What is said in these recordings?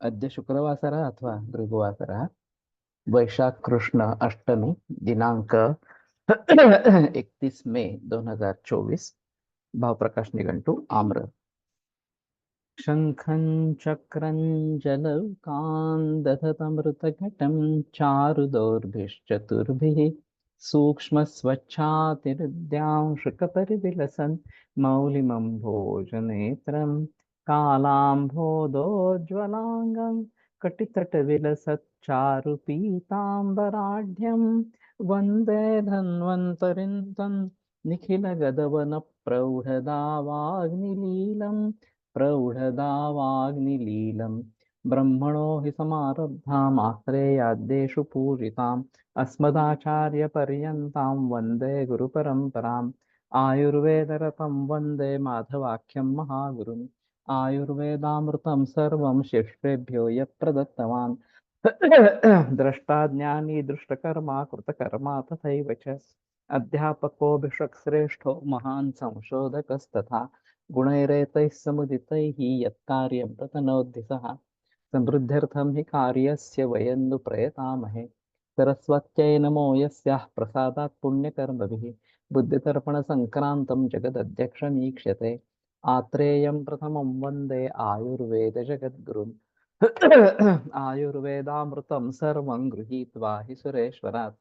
अद्य शुक्रवासरः अथवा भृगुवासरः वैशाख कृष्ण अष्टमी दिनांक 31 मई 2024। भावप्रकाश निघंटु आम्र। शंखं चक्रं जलौकान् दधतमृतघटं चारुदौर्भिश्चतुर्भिः सूक्ष्मस्वच्छातिहृद्यांशुकपरिविलसन् मौलिमम्भोजनेत्रं कालाम्भोदोज्ज्वलाङ्गं कटितटविलसच्चारुपीताम्बराढ्यं वन्दे धन्वन्तरिं तं निखिलगदवनप्रौढदावाग्निलीलम् प्रौढदावाग्निलीलं ब्रह्मणो हि समारब्धामाश्रेयाद्येषु पूजिताम् अस्मदाचार्यपर्यन्तां वन्दे गुरुपरम्पराम् आयुर्वेदरतं वन्दे माधवाख्यं महागुरुम् आयुर्वेदामृतं सर्वं शिष्येभ्यो यः प्रदत्तवान् द्रष्टा ज्ञानी दृष्टकर्मा कृतकर्मा तथैव च अध्यापको भिषक्श्रेष्ठो महान् संशोधकस्तथा गुणैरेतैः समुदितैः यत्कार्यं प्रतनोति सः समृद्ध्यर्थं हि कार्यस्य वयं नु प्रयतामहे सरस्वत्यै नमो यस्याः प्रसादात् पुण्यकर्मभिः बुद्धितर्पणसङ्क्रान्तं जगदध्यक्षमीक्ष्यते आत्रेयं प्रथमं वन्दे आयुर्वेदजगद्गुरुम् आयुर्वेदामृतं सर्वं गृहीत्वा हि सुरेश्वरात्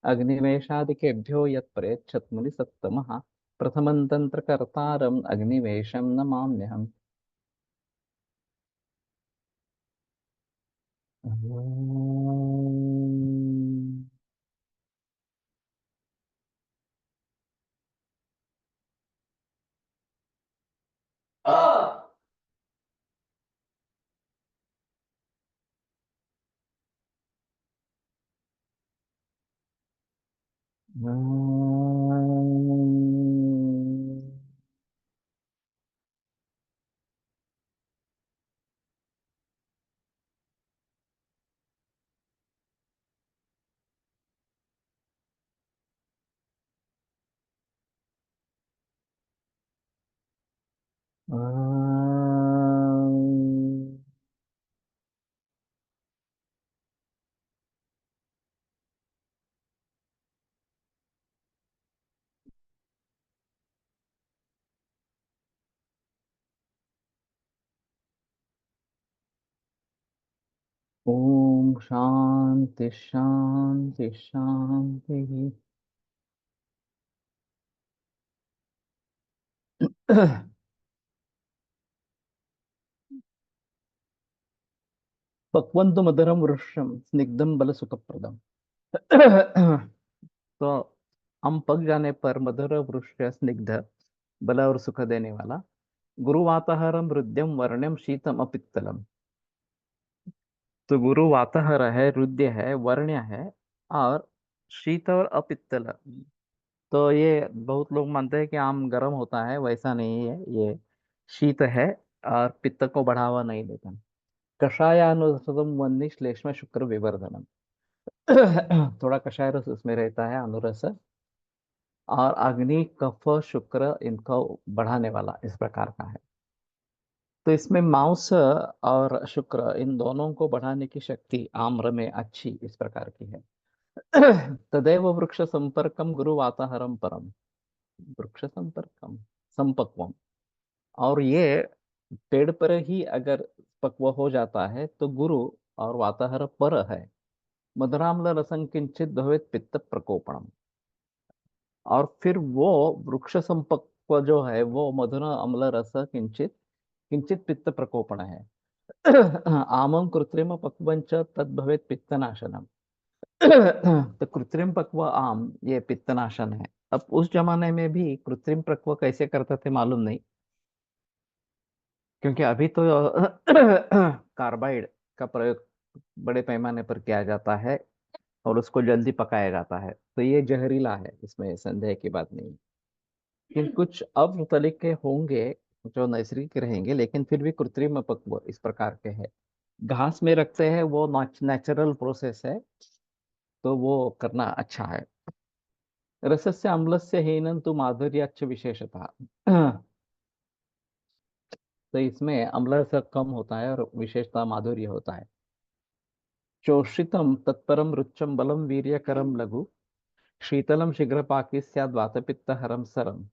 अग्निवेशादिकेभ्यो यत्प्रेच्छत् मुनिसत्तमः प्रथमं तन्त्रकर्तारम् अग्निवेशं नमाम्यहम्। ॐ। ओम शांति शांति शांति। पक्वन्तु मधुरम वृक्षम स्निग्धम बल सुखप्रदम। तो हम पक जाने पर मधुर वृक्ष स्निग्ध बल और सुख देने वाला गुरु वाताहरम हृदयम वर्ण्यम शीतम अपित्तलम। तो गुरु वाताहर है, रुद्य है, वर्ण्य है और शीत और अपित्तल। तो ये बहुत लोग मानते हैं कि आम गर्म होता है, वैसा नहीं है ये। शीत है और पित्त को बढ़ावा नहीं देता। कषायानुरसम वन्नी श्लेष्म शुक्र विवर्धनम। थोड़ा कषाय रस उसमें रहता है, अनुरस। और अग्नि कफ शुक्र इनको बढ़ाने वाला इस प्रकार का है। तो इसमें मांस और शुक्र इन दोनों को बढ़ाने की शक्ति आम्र में अच्छी इस प्रकार की है। तदेव वृक्ष संपर्कम गुरु वाताहरम परम। वृक्ष संपर्कम संपक्वम। और ये पेड़ पर ही अगर पक्व हो जाता है तो गुरु और वाताहर पर है। मधुराम्ल रसं किंचित भवेत पित्त प्रकोपणम। और फिर वो वृक्ष संपक्व जो है वो मधुर अम्ल रस किंचित किंचित पित्त प्रकोपण है। आमम कृत्रिम पक्वंच तद भवेत पित्तनाशनम। तो कृत्रिम पक्व आम ये पित्तनाशन है। अब उस जमाने में भी कृत्रिम पक्व कैसे करते थे मालूम नहीं, क्योंकि अभी तो कार्बाइड का प्रयोग बड़े पैमाने पर किया जाता है और उसको जल्दी पकाया जाता है, तो ये जहरीला है, इसमें संदेह की बात नहीं। लेकिन कुछ अब तरीके होंगे जो नैसर्गिक रहेंगे, लेकिन फिर भी कृत्रिम पक्व इस प्रकार के है। घास में रखते हैं, वो नेचुरल प्रोसेस है, तो वो करना अच्छा है। रसस्य अम्लस्य हीनं तु माधुर्याच्च विशेषतः। तो इसमें अम्ल से कम होता है और विशेषता माधुर्य होता है। चोषितम तत्परम रुच्चम बलम वीर्यकरम लघु शीतलम शीघ्रपाकी स्याद् वातपित्तहरम सरम।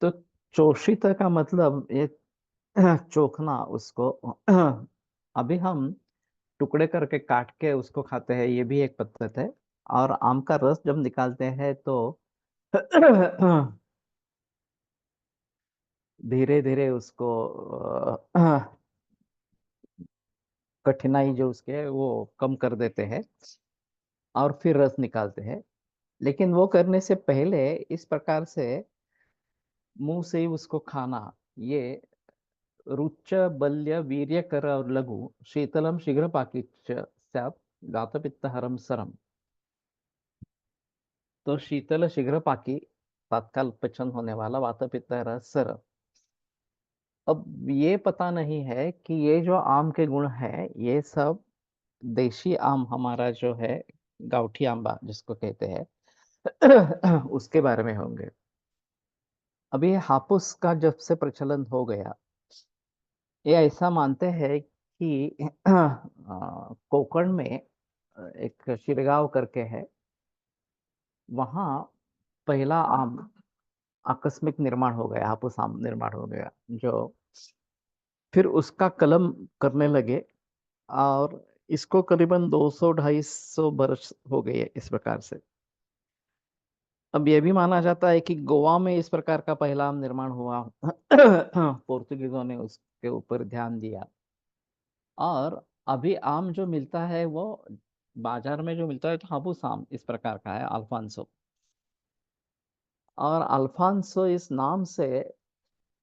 तो चोषित का मतलब ये चोखना उसको। अभी हम टुकड़े करके काट के उसको खाते हैं, ये भी एक पद्धत है। और आम का रस जब निकालते हैं तो धीरे धीरे उसको कठिनाई जो उसके है वो कम कर देते हैं और फिर रस निकालते हैं। लेकिन वो करने से पहले इस प्रकार से मुंह से ही उसको खाना, ये रुच्च बल्य वीर्यकर और लघु शीतलम शीघ्र पाकिच्च स्यात् गातपित्तहरम सरम। तो शीतल शीघ्र पाकी, तत्काल पचन होने वाला, वात पित्त हर सर। अब ये पता नहीं है कि ये जो आम के गुण है ये सब देशी आम हमारा जो है, गावठी आंबा जिसको कहते हैं, उसके बारे में होंगे। अभी हापुस का जब से प्रचलन हो गया, ये ऐसा मानते हैं कि कोकण में एक शिरगांव करके है, वहाँ पहला आम आकस्मिक निर्माण हो गया, हापुस आम निर्माण हो गया, जो फिर उसका कलम करने लगे। और इसको करीबन 200-250 वर्ष हो गए इस प्रकार से। अब यह भी माना जाता है कि गोवा में इस प्रकार का पहला आम निर्माण हुआ। पोर्तुगीजों ने उसके ऊपर ध्यान दिया। और अभी आम जो मिलता है वो बाजार में जो मिलता है तो हापुस आम इस प्रकार का है, अल्फांसो। और अल्फांसो इस नाम से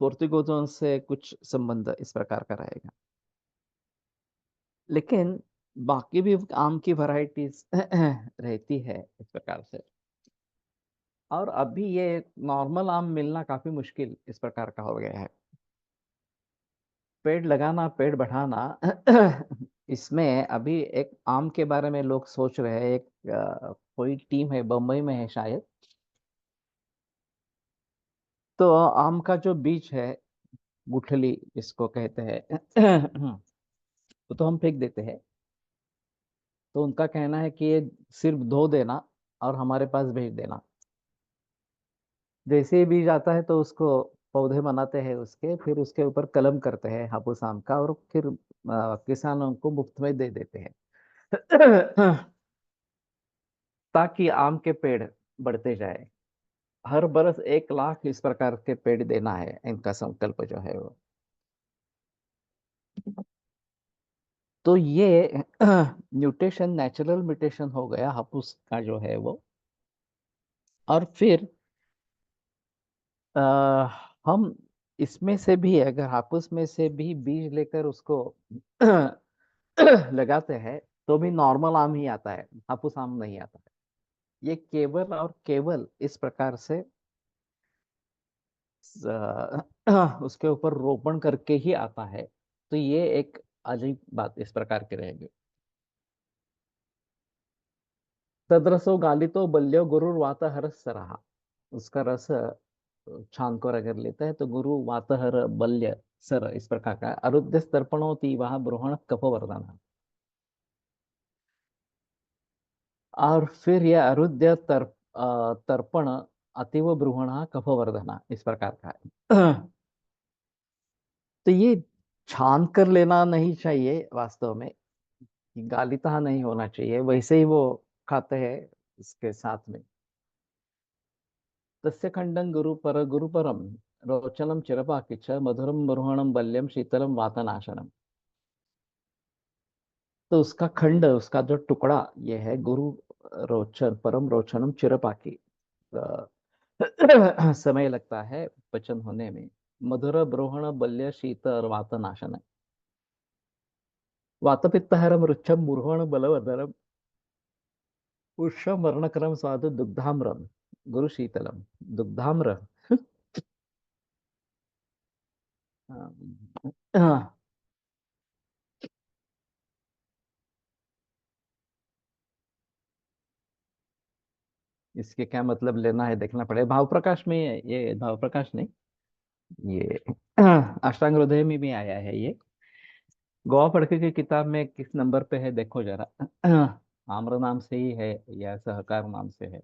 पोर्तुगीजों से कुछ संबंध इस प्रकार का रहेगा। लेकिन बाकी भी आम की वैरायटीज रहती है इस प्रकार से। और अभी ये नॉर्मल आम मिलना काफी मुश्किल इस प्रकार का हो गया है। पेड़ लगाना, पेड़ बढ़ाना, इसमें अभी एक आम के बारे में लोग सोच रहे हैं। एक कोई टीम है, बम्बई में है शायद। तो आम का जो बीज है, गुठली जिसको कहते हैं, वो तो हम फेंक देते हैं। तो उनका कहना है कि ये सिर्फ धो देना और हमारे पास भेज देना। जैसे ही बीज आता है तो उसको पौधे बनाते हैं उसके, फिर उसके ऊपर कलम करते हैं हापुस आम का, और फिर किसानों को मुफ्त में दे देते हैं। ताकि आम के पेड़ बढ़ते जाए। हर बरस 1 लाख इस प्रकार के पेड़ देना है, इनका संकल्प जो है वो। तो ये म्यूटेशन, नेचुरल म्यूटेशन हो गया हापुस का जो है वो। और फिर आ, हम इसमें से भी, अगर हापुस में से भी बीज लेकर उसको लगाते हैं तो भी नॉर्मल आम ही आता है, हापुस आम नहीं आता है। ये केवल और केवल इस प्रकार से उसके ऊपर रोपण करके ही आता है। तो ये एक अजीब बात इस प्रकार की रहेगी। तद्रसो गालितो बल्यो गुरुर वातहर सरहा। उसका रस छान कर अगर लेता है तो गुरु वातहर बल्य सर इस प्रकार का अरुद्ध तर्पणोति वह ब्रूहण कफवर्धन। और फिर यह अरुद्ध तर्पण अतीव ब्रूहण कफवर्धना इस प्रकार का है। तो ये छान कर लेना नहीं चाहिए वास्तव में, कि गालिता नहीं होना चाहिए, वैसे ही वो खाते हैं इसके साथ में। तस्य खंडं गुरुपरम रोचनम चिरपाकी च मधुरम ब्रूहणम बल्यम शीतलम वातनाशनम। तो उसका खंड, उसका जो टुकड़ा ये है गुरु रोचन, परम रोचनम चिरपाकी। अ, समय लगता है पचन होने में। मधुर ब्रूहण बल्य शीत और वातनाशन। वातपित्तहरम रुच्छम ब्रूहण बलवर्धनम उष्ण वर्णक्रम स्वादु दुग्धाम्रम गुरु शीतलम। दुग्धाम्र। हाँ, इसके क्या मतलब लेना है देखना पड़ेगा। भाव प्रकाश में ये भाव प्रकाश नहीं, ये अष्टांग हृदय में भी आया है ये। गोवा फड़के की किताब में किस नंबर पे है देखो जरा। आम्र नाम से ही है या सहकार नाम से है?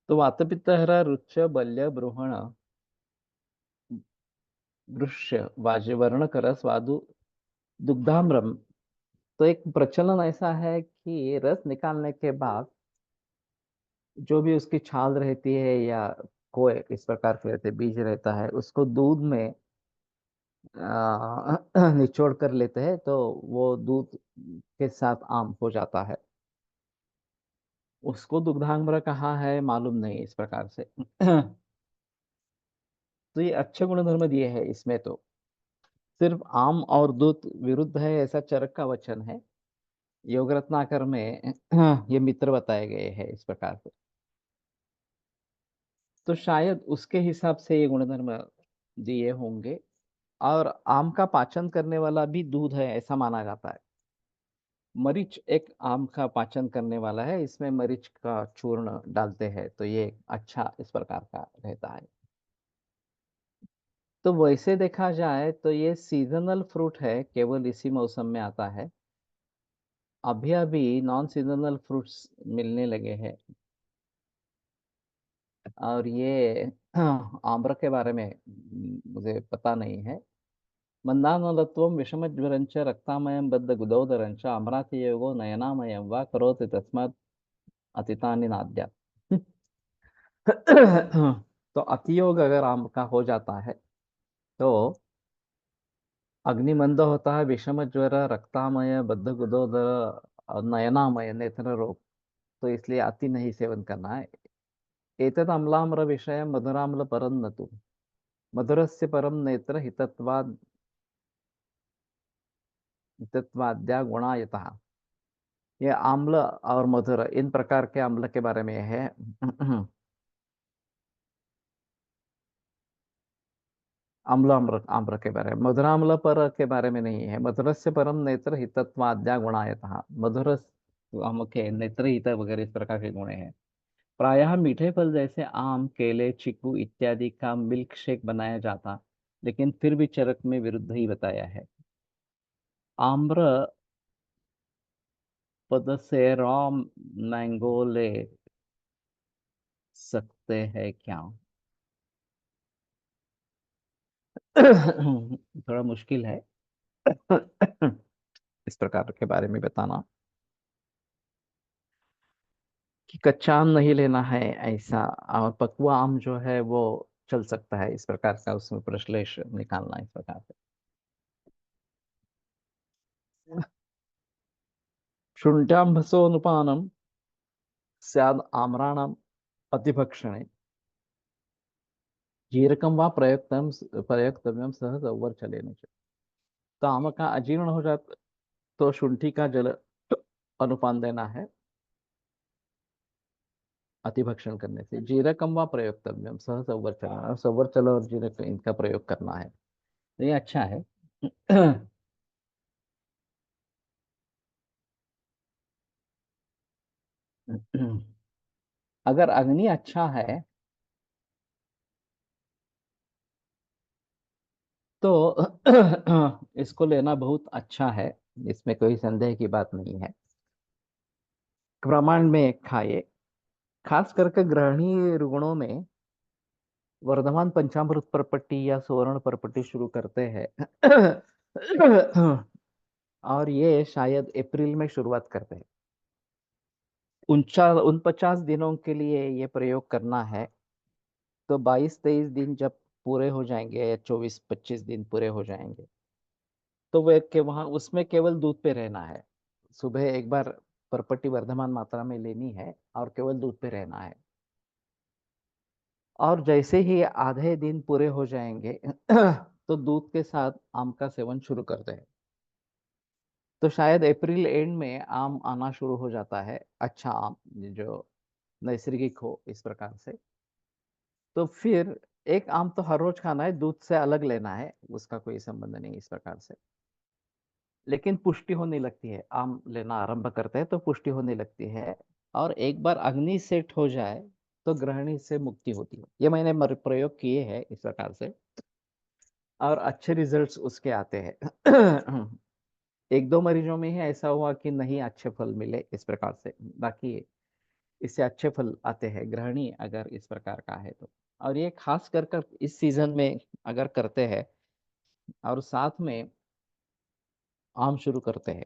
तो वातपित्तहरा रुच्च बल्य ब्रूहण वृक्ष वाज्य वर्ण कर स्वादु दुग्धाम्रम। तो एक प्रचलन ऐसा है कि रस निकालने के बाद जो भी उसकी छाल रहती है या कोई इस प्रकार के रहते बीज रहता है उसको दूध में निचोड़ कर लेते हैं तो वो दूध के साथ आम हो जाता है। उसको दुग्धांबर कहा है मालूम नहीं इस प्रकार से। तो ये अच्छे गुणधर्म दिए हैं इसमें तो। सिर्फ आम और दूध विरुद्ध है ऐसा चरक का वचन है। योग रत्नाकर में ये मित्र बताए गए हैं इस प्रकार से। तो शायद उसके हिसाब से ये गुणधर्म दिए होंगे। और आम का पाचन करने वाला भी दूध है ऐसा माना जाता है। मरीच एक आम का पाचन करने वाला है, इसमें मरीच का चूर्ण डालते हैं तो ये अच्छा इस प्रकार का रहता है। तो वैसे देखा जाए तो ये सीजनल फ्रूट है, केवल इसी मौसम में आता है। अभी अभी नॉन सीजनल फ्रूट्स मिलने लगे हैं। और ये आम्र के बारे में मुझे पता नहीं है। मन्दानलत्वं विषमज्वरञ्च रक्तामयं बद्धगुदोदरञ्च अम्रातियोगो नयनामयं वा करोति तस्मात् अतितानि नाद्यात्। तो अतियोग अगर आम का हो जाता है तो अग्निमंद होता है, विषम ज्वर, रक्तामय, बद्धगुदोदर और नयनामय नेत्र रोग। तो इसलिए अति नहीं सेवन करना है। एतद अम्लाम्र विषय मधुराम्ल परम न तु मधुरस्य परम नेत्र हितत्वाद्या गुणायतः। ये आम्ल और मधुर इन प्रकार के अम्ल के बारे में है। अम्ल आम्र आम्र के बारे में, मधुराम्ल पर के बारे में नहीं है। मधुरस्य परम नेत्र हितत्वाद्या गुणायतः। मधुर आम के नेत्र हित वगैरह इस प्रकार के गुण हैं। प्रायः मीठे फल जैसे आम, केले, चीकू इत्यादि का मिल्क शेक बनाया जाता, लेकिन फिर भी चरक में विरुद्ध ही बताया है। आम्र पद से रॉ मैंगो ले सकते हैं क्या? थोड़ा मुश्किल है इस प्रकार के बारे में बताना कि कच्चा आम नहीं लेना है ऐसा। और पकुआ आम जो है वो चल सकता है इस प्रकार का, उसमें प्रश्लेष निकालना इस प्रकार से। शुण्ठाम्भसोनुपानम स्याद आम्राणाम अतिभक्षणे जीरकम व प्रयुक्तव्यम सह सौवर चलेन च। तो आम का अजीर्ण हो जाता तो शुंठी का जल अनुपान देना है अतिभक्षण करने से। जीरकम व प्रयोक्तव्यम सह सौवर चलन, सौवर चल और जीरक इनका प्रयोग करना है। तो ये अच्छा है। अगर अग्नि अच्छा है तो इसको लेना बहुत अच्छा है, इसमें कोई संदेह की बात नहीं है। प्रमाण में खाए, खास करके गृहिणी रुग्णों में वर्धमान पंचामृत परपट्टी या सुवर्ण परपट्टी शुरू करते हैं। और ये शायद अप्रैल में शुरुआत करते हैं। 49 दिनों के लिए ये प्रयोग करना है। तो 22-23 दिन जब पूरे हो जाएंगे या 24-25 दिन पूरे हो जाएंगे तो वे के वहां उसमें केवल दूध पे रहना है। सुबह एक बार परपट्टी वर्धमान मात्रा में लेनी है और केवल दूध पे रहना है। और जैसे ही आधे दिन पूरे हो जाएंगे तो दूध के साथ आम का सेवन शुरू करते हैं। तो शायद अप्रैल एंड में आम आना शुरू हो जाता है, अच्छा आम जो नैसर्गिक हो इस प्रकार से। तो फिर एक आम तो हर रोज खाना है, दूध से अलग लेना है, उसका कोई संबंध नहीं इस प्रकार से। लेकिन पुष्टि होने लगती है, आम लेना आरंभ करते हैं तो पुष्टि होने लगती है। और एक बार अग्नि सेट हो जाए तो ग्रहणी से मुक्ति होती है। ये मैंने प्रयोग किए हैं इस प्रकार से, और अच्छे रिजल्ट्स उसके आते हैं। एक दो मरीजों में ही ऐसा हुआ कि नहीं अच्छे फल मिले इस प्रकार से, बाकी इससे अच्छे फल आते हैं ग्रहणी अगर इस प्रकार का है तो। और ये खास कर इस सीजन में अगर करते हैं और साथ में आम शुरू करते हैं,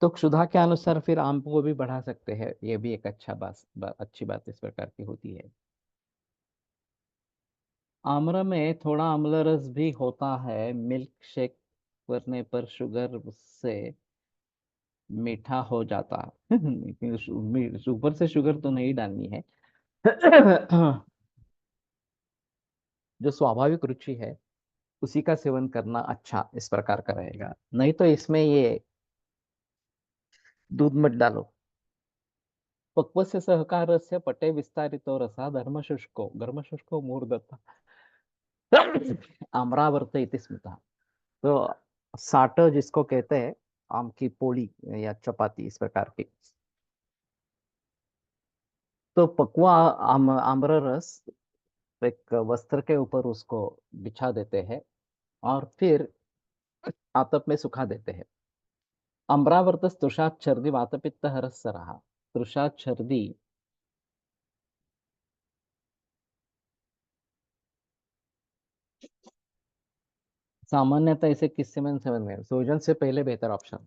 तो क्षुधा के अनुसार फिर आम को भी बढ़ा सकते हैं। ये भी एक अच्छी बात इस प्रकार की होती है। आम्र में थोड़ा अम्ल रस भी होता है। मिल्क शेक करने पर शुगर से मीठा हो जाता है। लेकिन ऊपर से शुगर तो नहीं डालनी है। जो स्वाभाविक रुचि है उसी का सेवन करना अच्छा इस प्रकार का रहेगा। नहीं तो इसमें ये दूध मत डालो। पक्वस्य सहकारस्य पटे विस्तारितो रसा धर्मशुष्को मूर्धता आम्रावर्त इति स्मृता। तो साट जिसको कहते हैं, आम की पोली या चपाती इस प्रकार की, तो पकवा आम्र रस एक वस्त्र के ऊपर उसको बिछा देते हैं और फिर आतप में सुखा देते हैं। अम्रावर्त तृषात छर्दी वातपित्त हरस रहा। तृषात छर्दी सामान्यतः इसे किससे में सेवन में सोजन से पहले बेहतर ऑप्शन।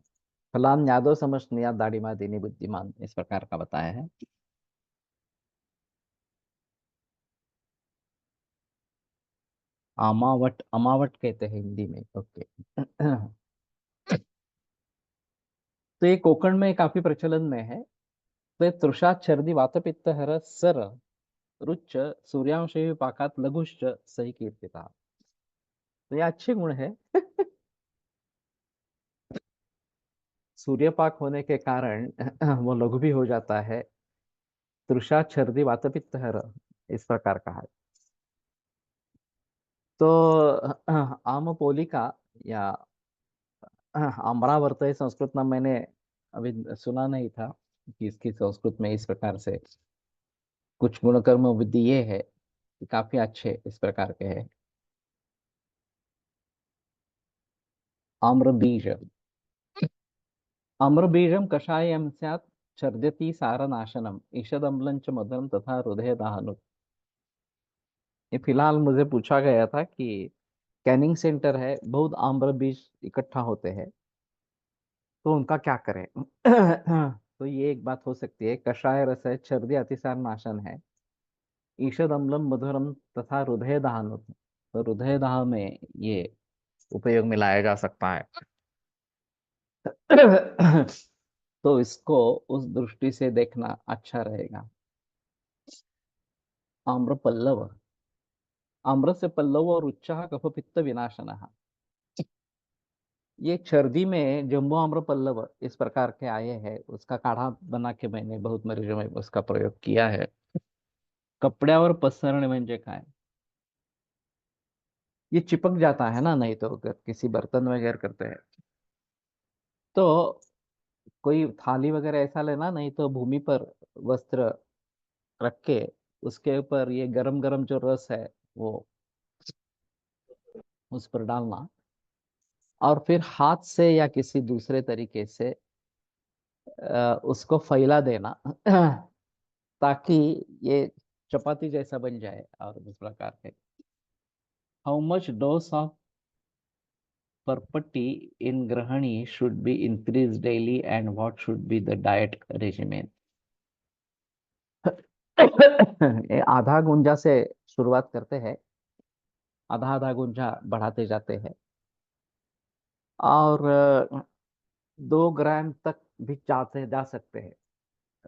फलान यादव समझ निया दाढ़ीमा दीनी बुद्धिमान इस प्रकार का बताया है। अमावट अमावट कहते हैं हिंदी में, ओके। तो ये कोकण में काफी प्रचलन में है। तो ये तृषा छर्दी वातपित्त हर सर रुच्च सूर्यांशे पाकात लघुश्च सही कीर्तिता। तो ये अच्छे गुण है। सूर्यपाक होने के कारण वो लघु भी हो जाता है। तृषा छर्दी वातपित्त हर इस प्रकार का है। तो आम पोलिका या अमरावर्त है संस्कृत नाम, मैंने अभी सुना नहीं था कि इसकी संस्कृत में इस प्रकार से कुछ गुणकर्म विधि ये है कि काफी अच्छे इस प्रकार के हैं। आम्र बीज, आम्र बीजम कषायम स्यात् छर्दति सारनाशनम ईषदम्लं च मधुरम तथा हृदय दाहनु। ये फिलहाल मुझे पूछा गया था कि कैनिंग सेंटर है, बहुत आम्र बीज इकट्ठा होते हैं, तो उनका क्या करें। तो ये एक बात हो सकती है। कषाय रस है, छर्दी अतिसार नाशन है, ईषद अम्लम मधुरम तथा हृदय दहन। तो हृदय दाह में ये उपयोग में लाया जा सकता है। तो इसको उस दृष्टि से देखना अच्छा रहेगा। आम्र पल्लव, आम्र से पल्लव और उच्चाह कफ पित्त विनाशनः। ये छर्दी में जम्बो आम्र पल्लव इस प्रकार के आए हैं, उसका काढ़ा बना के मैंने बहुत मरीजों में उसका प्रयोग किया है। कपड्यावर पसरणे म्हणजे काय? ये चिपक जाता है ना, नहीं तो अगर किसी बर्तन वगैरह करते हैं तो कोई थाली वगैरह ऐसा लेना, नहीं तो भूमि पर वस्त्र रख के उसके ऊपर ये गरम गरम जो रस है वो उस पर डालना, और फिर हाथ से या किसी दूसरे तरीके से उसको फैला देना, ताकि ये चपाती जैसा बन जाए। और इस प्रकार के how much dose of parpati in grahani should be increase daily and what should be the diet regimen. ये आधा गुंजा से शुरुआत करते हैं, आधा आधा गुंजा बढ़ाते जाते हैं, और 2 ग्राम तक भी जाते जा सकते हैं।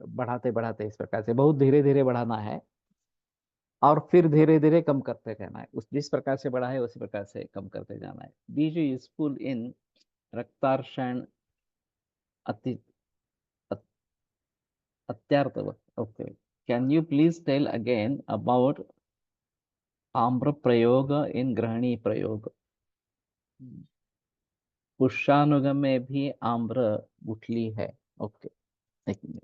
बढ़ाते बढ़ाते इस प्रकार से बहुत धीरे धीरे बढ़ाना है, और फिर धीरे धीरे कम करते जाना है। उस जिस प्रकार से बढ़ा है उसी प्रकार से कम करते जाना है। बीज यूजफुल इन रक्तार्षण अति अत- अत्यार्तव। Okay, can you please tell again about amra prayoga in ग्रहणी प्रयोग। पुष्पानुगम में भी आम्र गुठली है। ओके, एक मिनट।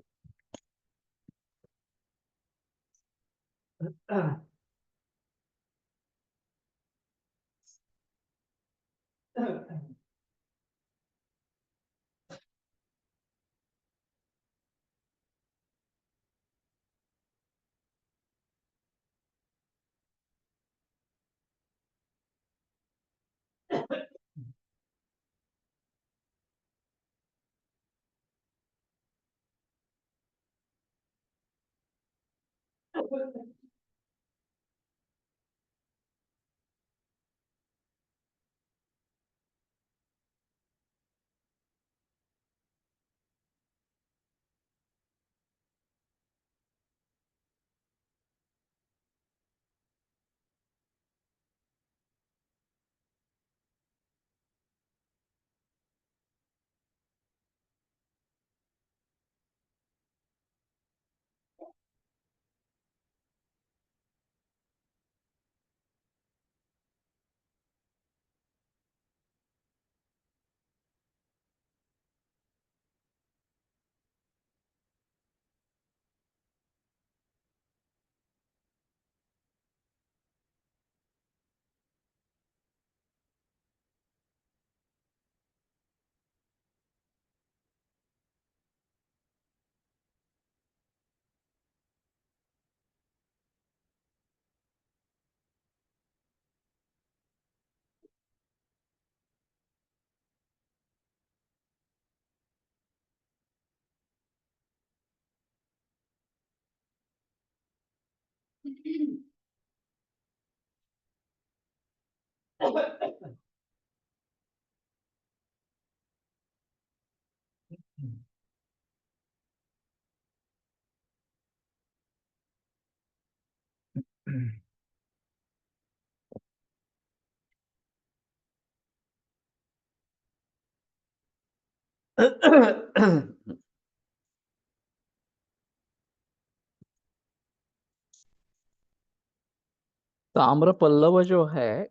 तो आम्रपल्लव जो है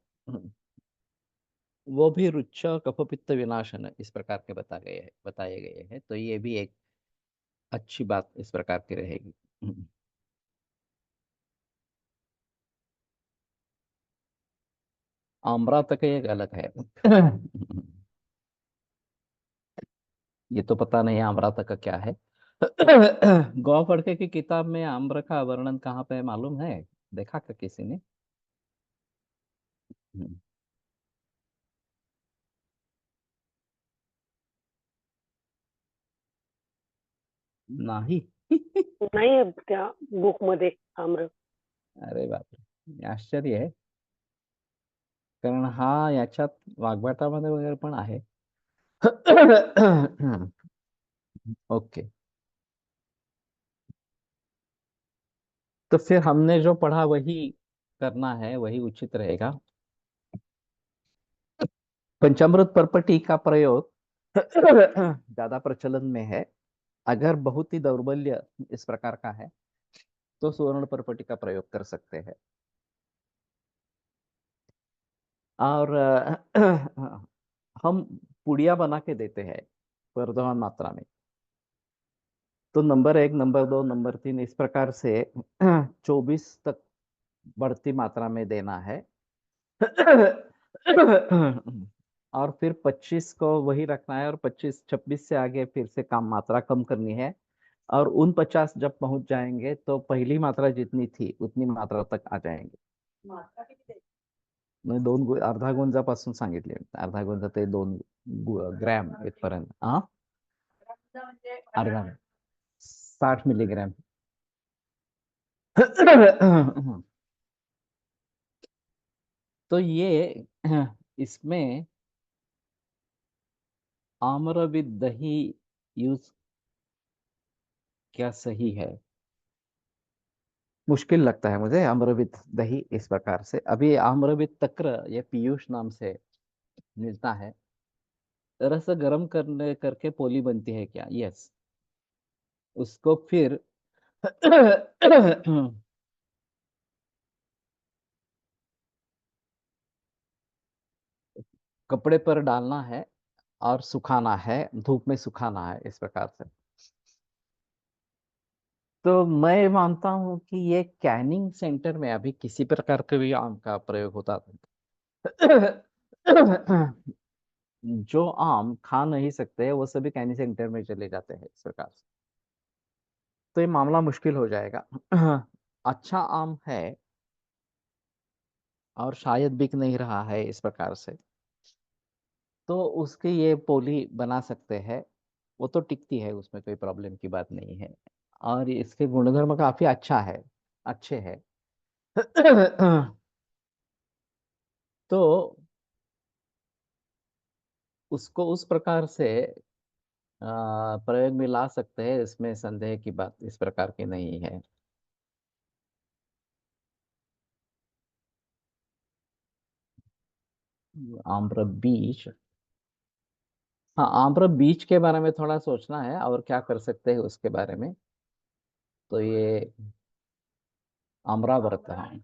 वो भी रुच्च कफ पित्त विनाशन इस प्रकार के बताए गए हैं, तो ये भी एक अच्छी बात इस प्रकार की रहेगी। आम्रा तक एक अलग है। ये तो पता नहीं आम्रा तक का क्या है। गौ फड़के की किताब में आम्र का वर्णन कहाँ पे है मालूम है? देखा क्या किसी ने? हम्म, नाही। नाही आहे त्या बुक मध्ये आम्र. अरे बापरे, हे आश्चर्य आहे. कारण हा याच्यात वाग्भटामध्ये वगैरे पण आहे. ओके, तो फिर हमने जो पढ़ा वही करना है, वही उचित रहेगा। पंचामृत पर्पटी का प्रयोग ज्यादा प्रचलन में है। अगर बहुत ही दौर्बल्य इस प्रकार का है तो सुवर्ण पर्पटी का प्रयोग कर सकते हैं। और हम पुड़िया बना के देते हैं वर्धमान मात्रा में। तो नंबर 1, नंबर 2, नंबर 3 इस प्रकार से 24 तक बढ़ती मात्रा में देना है। और फिर 25 को वही रखना है, और 25 26 से आगे फिर से कम मात्रा कम करनी है। और उन 50 जब पहुंच जाएंगे तो पहली मात्रा जितनी थी उतनी मात्रा तक आ जाएंगे। नाही, अर्धा गुंजापासून सांगितले, अर्धा गुंजा ते 2 ग्रॅम इथपर्यंत. हा, अर्धा 60 मिलीग्राम. तो ये इसमें आम्रविद दही यूज क्या सही है? मुश्किल लगता है मुझे आम्रविद दही इस प्रकार से। अभी आम्रविद तक्र ये पीयूष नाम से मिलता है। रस गर्म करने करके पोली बनती है क्या? यस। उसको फिर कपड़े पर डालना है और सुखाना है, धूप में सुखाना है इस प्रकार से। तो मैं मानता हूँ कि ये कैनिंग सेंटर में अभी किसी प्रकार के भी आम का प्रयोग होता था। जो आम खा नहीं सकते वो सभी कैनिंग सेंटर में चले जाते हैं इस प्रकार से। तो ये मामला मुश्किल हो जाएगा। अच्छा आम है और शायद बिक नहीं रहा है इस प्रकार से, तो उसकी ये पोली बना सकते हैं। वो तो टिकती है, उसमें कोई प्रॉब्लम की बात नहीं है। और इसके गुणधर्म काफी अच्छा है, अच्छे है। तो उसको उस प्रकार से प्रयोग में ला सकते हैं, इसमें संदेह की बात इस प्रकार की नहीं है। आम्र बीज, हाँ आम्र बीज के बारे में थोड़ा सोचना है और क्या कर सकते हैं उसके बारे में। तो ये आम्रावर्त है।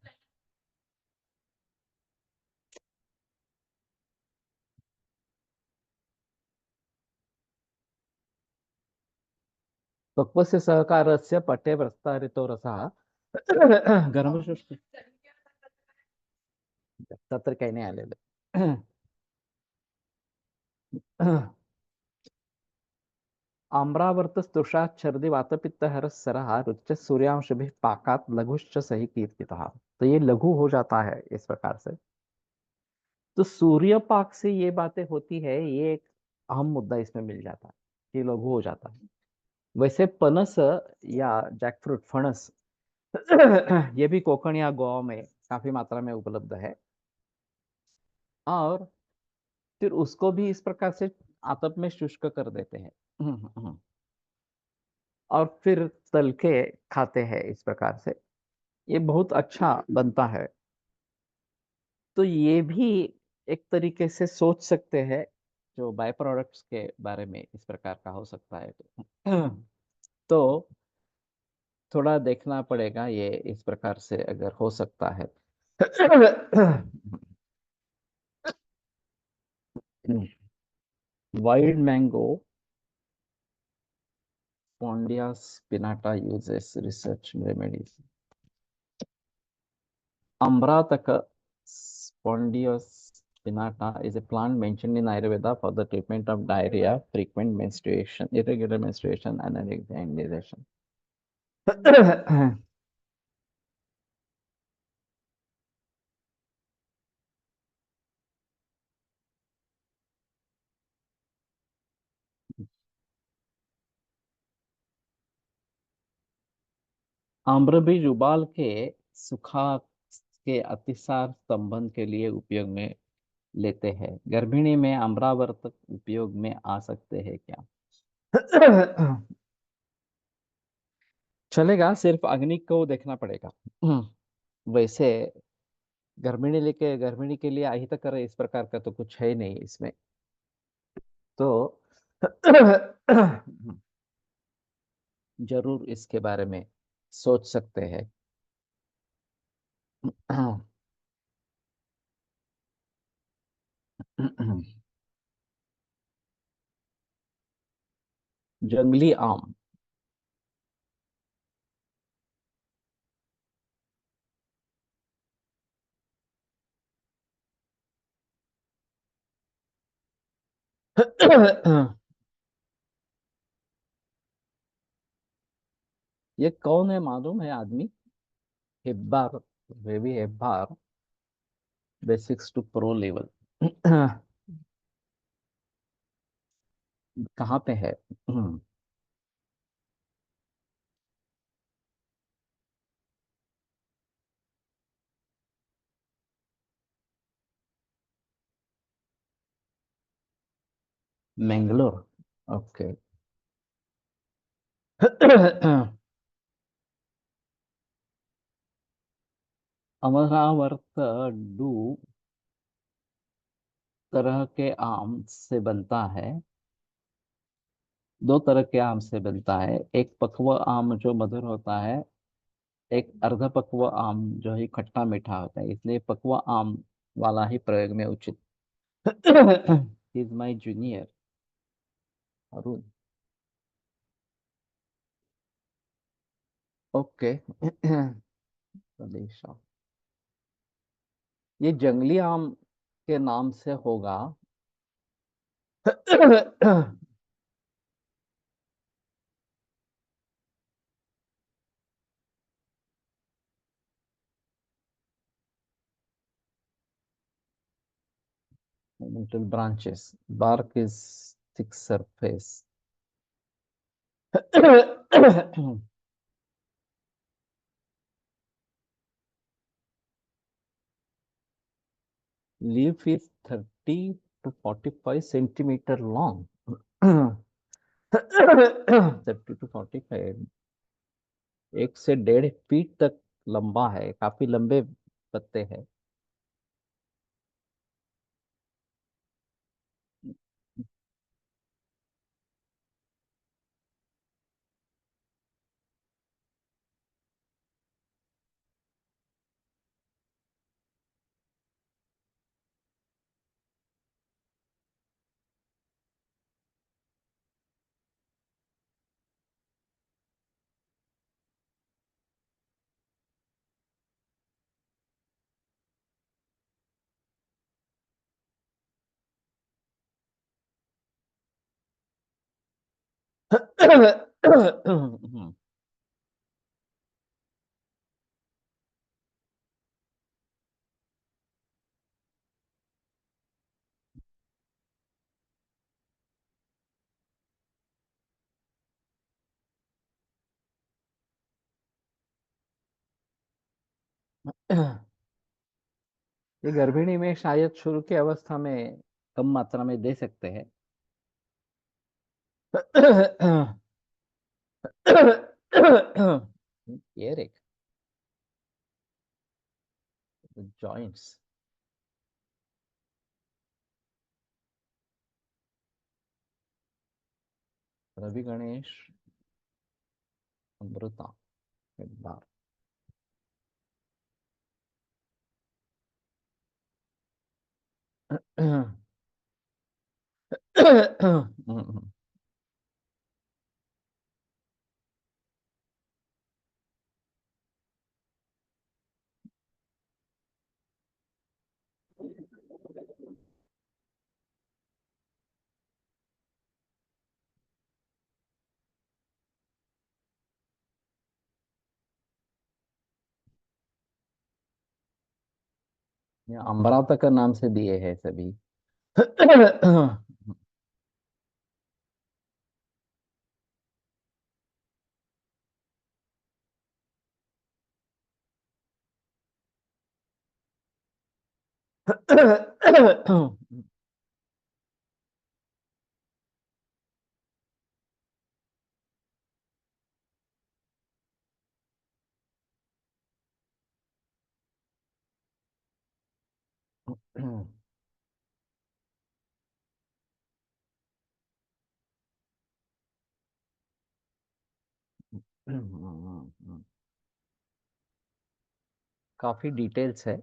पक्वस्य सहकारस्य पटे प्रस्तारितो रसः गर्भशुष्क तत्र काही नाही आलेलं. आम्रावर्तस्तुषाच्छर्दि वातपित्तहरः रुच्च सूर्यांशभिः पाकात् लघुश्च सही कीर्तितः. तो ये लघु हो जाता है इस प्रकार से। तो सूर्य पाक से ये बातें होती है, ये एक अहम मुद्दा इसमें मिल जाता है कि लघु हो जाता है। वैसे पनस या जैकफ्रूट फणस ये भी कोकण या गोवा में काफी मात्रा में उपलब्ध है। और फिर उसको भी इस प्रकार से आतप में शुष्क कर देते हैं। और फिर तल के खाते हैं इस प्रकार से। ये बहुत अच्छा बनता है। तो ये भी एक तरीके से सोच सकते हैं, जो बाय प्रोडक्ट्स के बारे में इस प्रकार का हो सकता है। तो थोड़ा देखना पड़ेगा ये इस प्रकार से अगर हो सकता है। Wild mango Spondia spinata uses research remedies. Ambrataka Spondius spinata is a plant mentioned in Ayurveda for the treatment of diarrhea, frequent menstruation, irregular menstruation, and indigestion. आम्र बीज उबाल के सुखा के अतिसार संबंध के लिए उपयोग में लेते हैं। गर्भिणी में अम्रावर्तक उपयोग में आ सकते हैं क्या? चलेगा, सिर्फ अग्नि को देखना पड़ेगा। वैसे गर्भिणी के लिए अहित कर इस प्रकार का तो कुछ है ही नहीं इसमें। तो जरूर इसके बारे में सोच सकते हैं। जंगली आम। ये कौन है मालूम है आदमी? Hebbar, Ravi Hebbar, basics to pro level. कहाँ पे है? मैंगलोर। ओके। अमरावत डू तरह के आम से बनता है। दो तरह के आम से बनता है, एक पक्व आम जो मधुर होता है, एक अर्ध पक्व आम जो है खट्टा मीठा होता है। इसलिए पक्व आम वाला ही प्रयोग में उचित। Is my junior Arun. Okay. Pradesh of, ये जंगली आम के नाम से होगा। Little branches, bark is thick surface. Leaf is 30 to 45 centimeter long. 30 to 45, 1 से 1.5 फीट तक लंबा है, काफी लंबे पत्ते हैं। ये गर्भिणी में शायद शुरू की अवस्था में कम मात्रा में दे सकते हैं। Eric, joints. रवि गणेश, अमृता, एक बार। ये अमृता का नाम से दिए हैं सभी। काफी डिटेल्स है।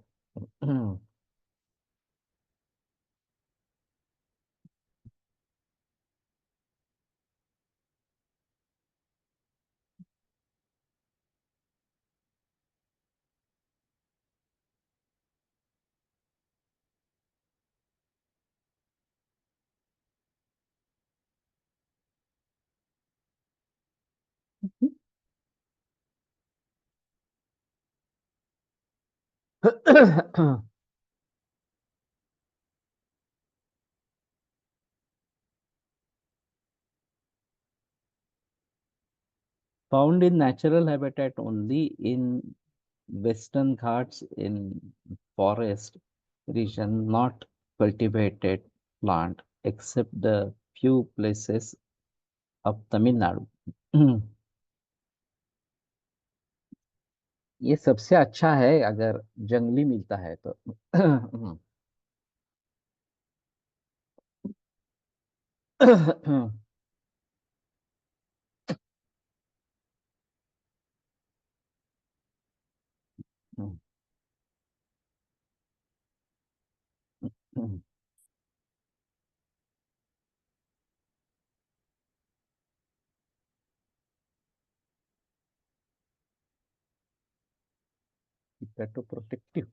Found in natural habitat only in Western Ghats in forest region, not cultivated plant except the few places of Tamil Nadu. ये सबसे अच्छा है अगर जंगली मिलता है तो। कैटोप्रोटेक्टिव।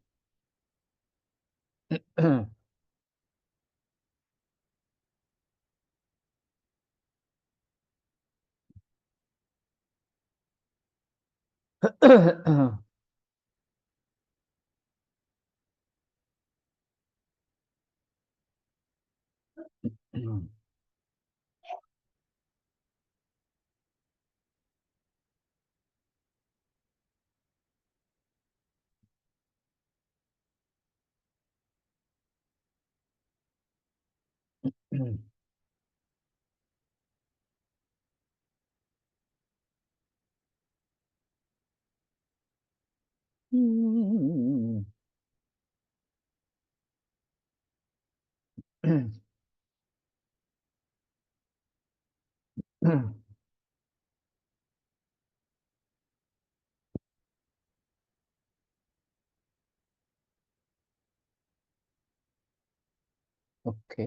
ओके,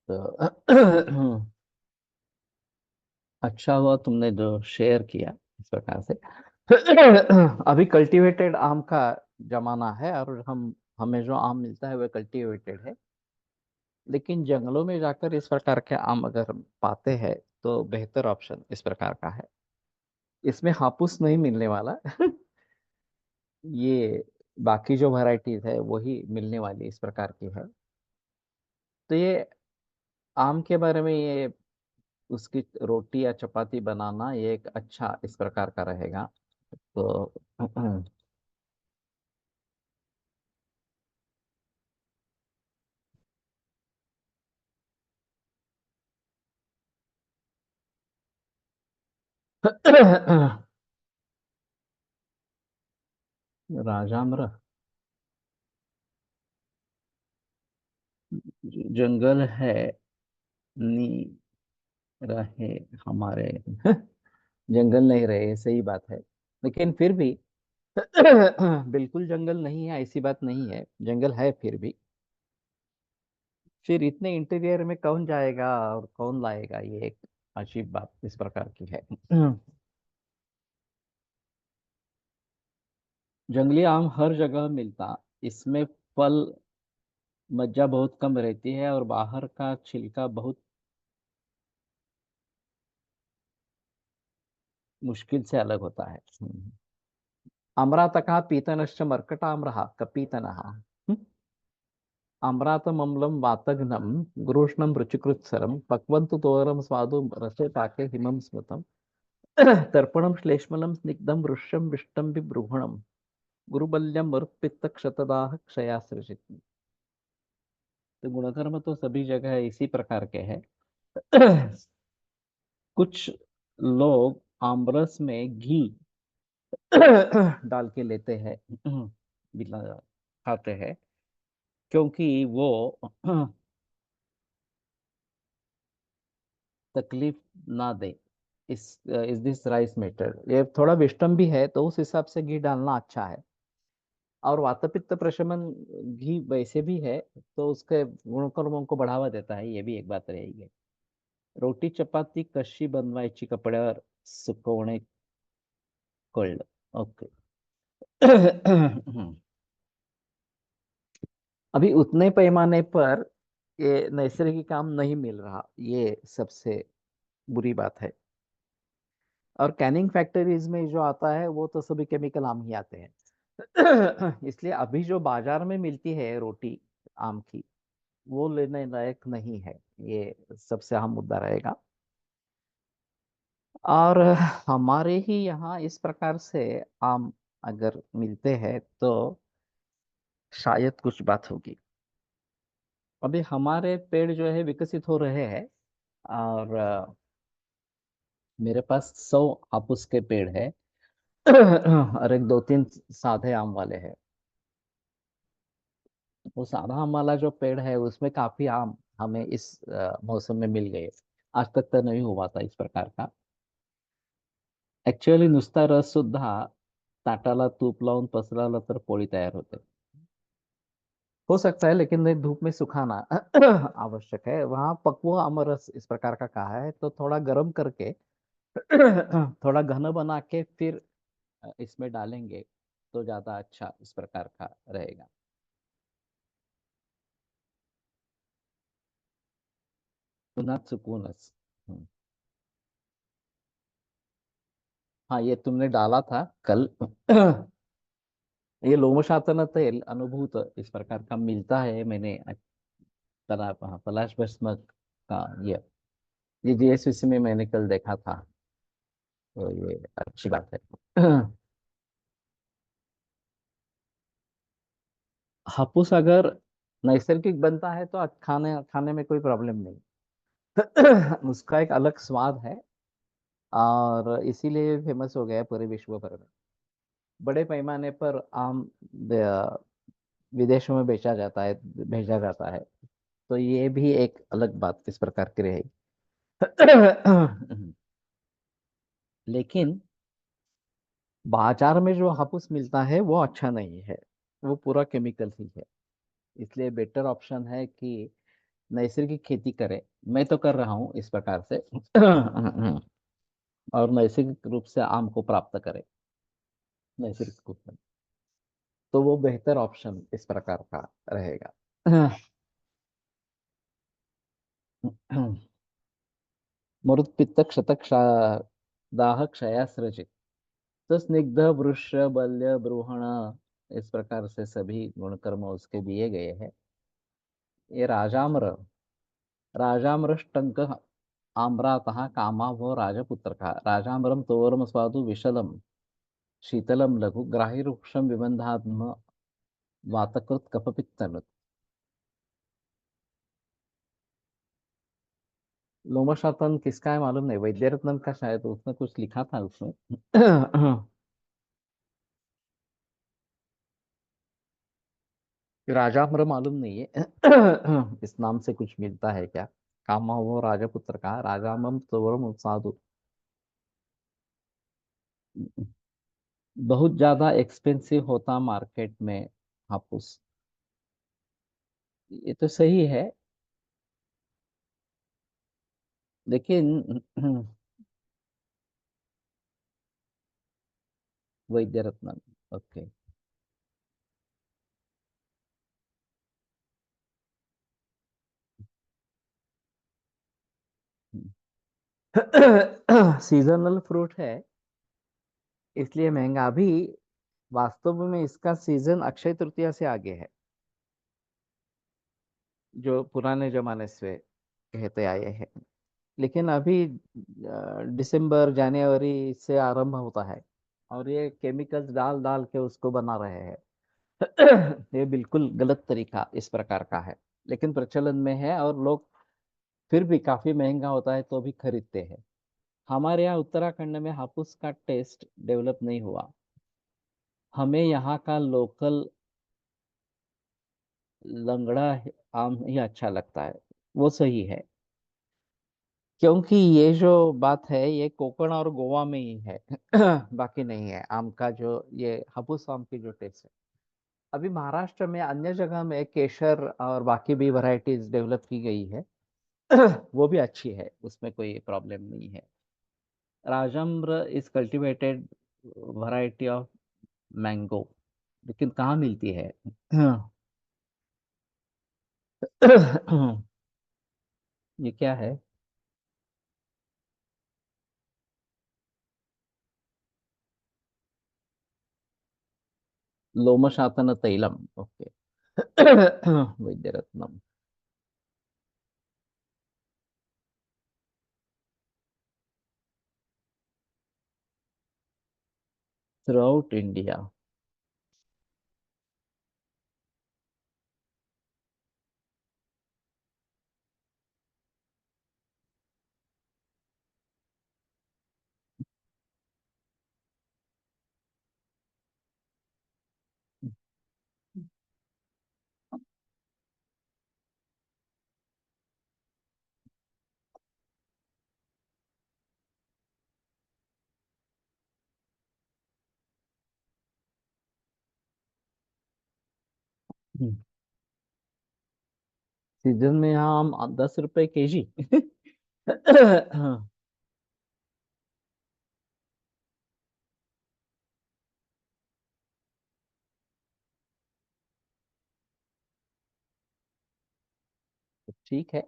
तो अच्छा हुआ तुमने जो शेयर किया इस प्रकार से। अभी कल्टीवेटेड आम का जमाना है, और हमें जो आम मिलता है वह कल्टीवेटेड है। लेकिन जंगलों में जाकर इस प्रकार के आम अगर हम पाते हैं तो बेहतर ऑप्शन इस प्रकार का है। इसमें हापुस नहीं मिलने वाला। ये बाकी जो वैरायटीज है वही मिलने वाली इस प्रकार की है। तो ये आम के बारे में, ये उसकी रोटी या चपाती बनाना, ये एक अच्छा इस प्रकार का रहेगा। तो राजाम्र, जंगल है, नी रहे हमारे। जंगल नहीं रहे, सही बात है। लेकिन फिर भी बिल्कुल जंगल नहीं है ऐसी बात नहीं है, जंगल है फिर भी। फिर इतने इंटीरियर में कौन जाएगा और कौन लाएगा, ये एक अजीब बात इस प्रकार की है। जंगली आम हर जगह मिलता, इसमें फल मज्जा बहुत कम रहती है और बाहर का छिलका बहुत मुश्किल से अलग होता है। अमृतः पीतनश्च मर्कटाम्रः कपीतनः। अमृतमम्लं वातघ्नं गृष्णं रुचिकृत्सरं पक्वन्तु तोरं स्वादु रसे पाके हिमं स्मृतम्। तर्पणं श्लेष्मलं स्निग्धं वृष्यं विष्टं बिभ्रूहणं गुरुबल्यं मरुत्पित्त क्षतदाह क्षयासृजित। तो गुणकर्म तो सभी जगह इसी प्रकार के हैं। कुछ लोग आमरस में घी डाल के लेते हैं, बिना खाते हैं, क्योंकि वो तकलीफ ना दे। इस दिस राइस मैटर, ये थोड़ा विस्टम भी है, तो उस हिसाब से घी डालना अच्छा है। और वातपित्त प्रशमन घी वैसे भी है, तो उसके गुणकर्मों को बढ़ावा देता है, ये भी एक बात रहेगी। रोटी चपाती कशी बनवायची कपड्यावर सुकवणे कळलं। ओके। अभी उतने पैमाने पर ये नैसर्गिक काम नहीं मिल रहा, ये सबसे बुरी बात है। और कैनिंग फैक्ट्रीज में जो आता है वो तो सभी केमिकल आम ही आते हैं। इसलिए अभी जो बाजार में मिलती है रोटी आम की, वो लेने लायक नहीं है, ये सबसे अहम मुद्दा रहेगा। और हमारे ही यहाँ इस प्रकार से आम अगर मिलते हैं तो शायद कुछ बात होगी। अभी हमारे पेड़ जो है विकसित हो रहे हैं, और मेरे पास 100 हापुस के पेड़ है। और एक दो तीन साधे आम वाले हैं। वो साधा आम वाला जो पेड़ है उसमें काफी आम हमें इस मौसम में मिल गए। आज तक तो नहीं हुआ था इस प्रकार का। ऍक्च्युअली नुसता रस सुद्धा ताटाला तूप लावून पसरवला तर पोळी तयार होते। हो सकता है, लेकिन नहीं, धूप में सुखाना आवश्यक है। वहाँ पकवा अमरस इस प्रकार का कहा है, तो थोड़ा गर्म करके थोड़ा घन बना के फिर इसमें डालेंगे, तो ज्यादा अच्छा इस प्रकार का रहेगा। पुन्हा चुकूनच। हम्म। हाँ, ये तुमने डाला था कल। ये लोमशातन तेल अनुभूत इस प्रकार का मिलता है, मैंने तला, हाँ, पलाश भस्म का ये जीएसवीसी में मैंने कल देखा था। तो ये अच्छी बात है। हापुस अगर नैसर्गिक बनता है तो खाने खाने में कोई प्रॉब्लम नहीं। उसका एक अलग स्वाद है, और इसीलिए फेमस हो गया है पूरे विश्व भर में। बड़े पैमाने पर आम विदेशों में बेचा जाता है, भेजा जाता है। तो ये भी एक अलग बात इस प्रकार की रही। लेकिन बाजार में जो हापुस मिलता है वो अच्छा नहीं है, वो पूरा केमिकल ही है। इसलिए बेटर ऑप्शन है कि नैसर्गिक खेती करें। मैं तो कर रहा हूँ इस प्रकार से। और नैसर्गिक रूप से आम को प्राप्त करें, नैसर्गिक रूप में। तो वो बेहतर ऑप्शन इस प्रकार का रहेगा। मरुत पित्त क्षत दाह क्षयासृजित, तो स्निग्ध वृक्ष बल्य ब्रूहण, इस प्रकार से सभी गुणकर्म उसके दिए गए हैं। ये राजाम्र, राजाम्रष्टंक आम्रातः कामा वो राजपुत्र का राजाम्रम तोरम स्वादु विशलम शीतलम लघु ग्राहीरुक्षम विबंधात्म वातकृत कफपित्तनुत। लोमशातन किसका है मालूम नहीं, वैद्य रत्नम का शायद, उसने कुछ लिखा था उसमें। राजाम्र मालूम नहीं है। इस नाम से कुछ मिलता है क्या? कामा वो राजपुत्र का राजामम तोरम साधु। बहुत ज्यादा एक्सपेंसिव होता मार्केट में हापुस। ये तो सही है, लेकिन वैद्य रत्नम। ओके। सीजनल फ्रूट है, इसलिए महंगा अभी। वास्तव में इसका सीजन अक्षय तृतीया से आगे है, जो पुराने जमाने से कहते आए हैं। लेकिन अभी दिसंबर जनवरी से आरंभ होता है, और ये केमिकल्स डाल डाल के उसको बना रहे हैं। ये बिल्कुल गलत तरीका इस प्रकार का है, लेकिन प्रचलन में है, और लोग फिर भी काफी महंगा होता है तो भी खरीदते हैं। हमारे यहाँ उत्तराखंड में हापुस का टेस्ट डेवलप नहीं हुआ। हमें यहाँ का लोकल लंगड़ा आम ही अच्छा लगता है, वो सही है। क्योंकि ये जो बात है ये कोकण और गोवा में ही है। बाकी नहीं है आम का, जो ये हापुस आम की जो टेस्ट है। अभी महाराष्ट्र में अन्य जगह में केसर और बाकी भी वैरायटीज डेवलप की गई है। वो भी अच्छी है, उसमें कोई प्रॉब्लम नहीं है। Rajamra is cultivated variety of mango, लेकिन कहाँ मिलती है? ये क्या है? Lomashatana tailam. Okay. Vaidya Ratnam. Throughout India. Season में आम 10 रुपए केजी। ठीक है।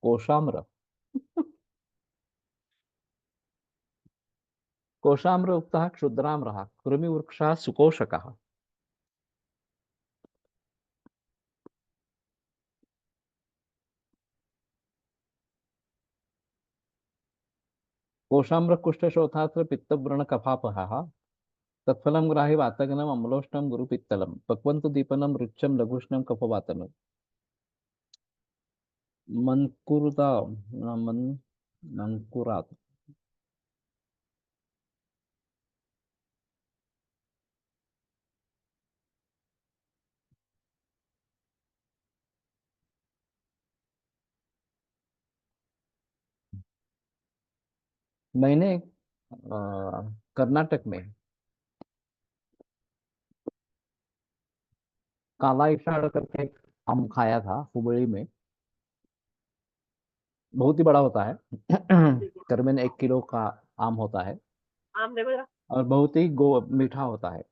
कोशाम्र। कोशाम्र उक्तः क्षुद्राम्रः कृमिवृक्षः सुकोशकः। कोशाम्र कुष्ठशोथात्र पित्तव्रणकफापहः तत्फलं ग्राहि वातगनम अम्लोष्णम गुरुपित्तलम पक्वन्तु दीपनम रुच्यम लघुष्णम कफवातनम। मनकुरुता मन मंकुरात। मैंने कर्नाटक में काला इशाड़ करके एक आम खाया था हुबली में। बहुत ही बड़ा होता है। करीबन 1 किलो का आम होता है आम देखो जरा। और बहुत ही गो मीठा होता है।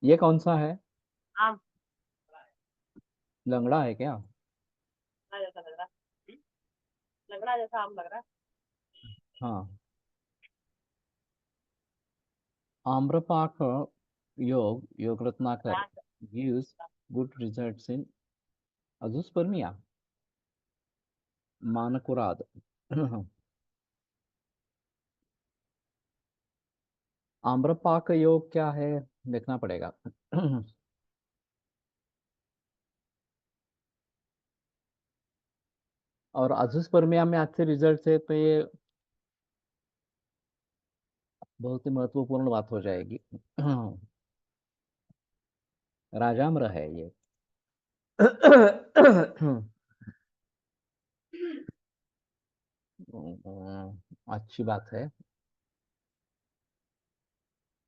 ये कौन सा है? आम लंगड़ा है क्या? जैसा लग रहा है। लंगड़ा जैसा आम लग रहा है। हाँ। आम्रपाक योग Ratnakar gives good results in azoospermia Mankurad. आम्रपाक योग क्या है देखना पड़ेगा। और अजोस्पर्मिया में अच्छे रिजल्ट है तो ये बहुत ही महत्वपूर्ण बात हो जाएगी। राजाम्र है ये। अच्छी बात है।